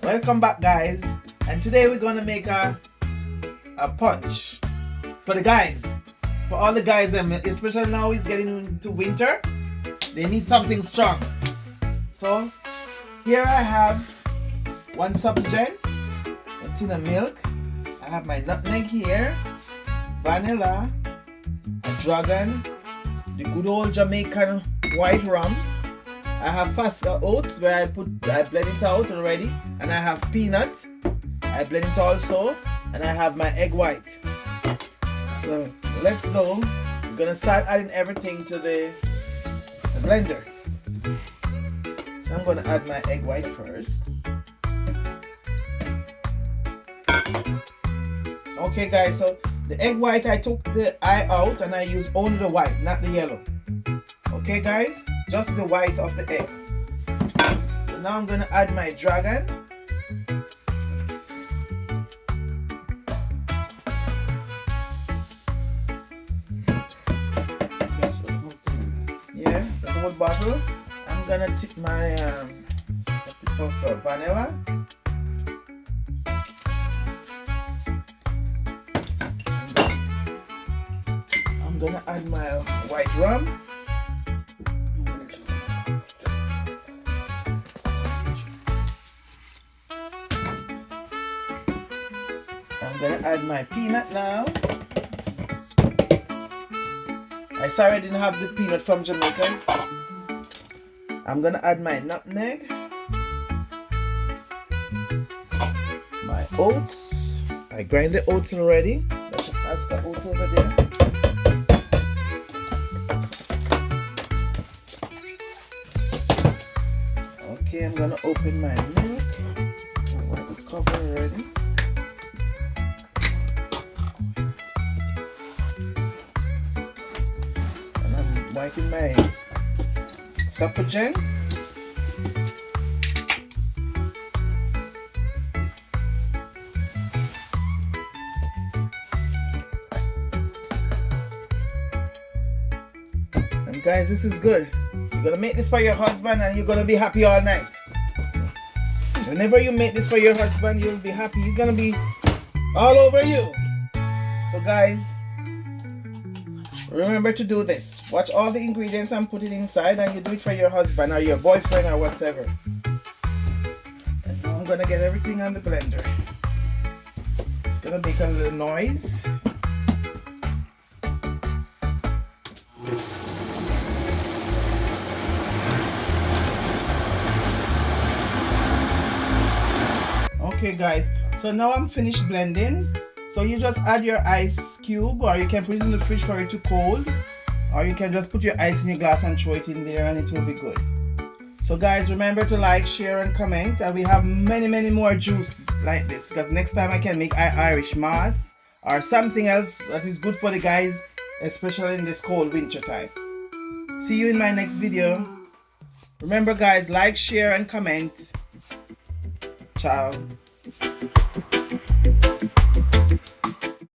Welcome back, guys, and today we're gonna make a punch for the guys, for all the guys, especially now it's getting into winter. They need something strong. So here I have 1 Suppagen, a tin of milk. I have my nutmeg here, vanilla, a dragon, the good old Jamaican white rum. I have Fosca oats where I blend it out already, and I have peanut. I blend it also, and I have my egg white. So let's go. We're gonna start adding everything to the blender. So I'm gonna add my egg white first. Okay, guys, so the egg white, I took the eye out and I used only the white, not the yellow. Okay, guys, just the white of the egg. So now I'm gonna add my dragon. Yeah, the whole bottle. I'm gonna tip my tip of vanilla. I'm gonna add my white rum. I'm gonna add my peanut now. I sorry I didn't have the peanut from Jamaica. I'm gonna add my nutmeg, my oats. I grind the oats already. That's a Fosca oats over there. Okay, I'm gonna open my milk. I want the cover already. And I'm wiping my Suppagen. And guys, this is good. You're gonna make this for your husband and you're gonna be happy all night. Whenever you make this for your husband, you'll be happy. He's gonna be all over you. So guys, remember to do this. Watch all the ingredients and put it inside, and you do it for your husband or your boyfriend or whatever. And now I'm gonna get everything on the blender. It's gonna make a little noise. Okay, guys, so now I'm finished blending. So you just add your ice cube, or you can put it in the fridge for it to cold, or you can just put your ice in your glass and throw it in there and it will be good. So guys, remember to like, share and comment, and we have many more juice like this, because next time I can make Irish Moss or something else that is good for the guys, especially in this cold winter time. See you in my next video. Remember guys, like, share and comment. Ciao.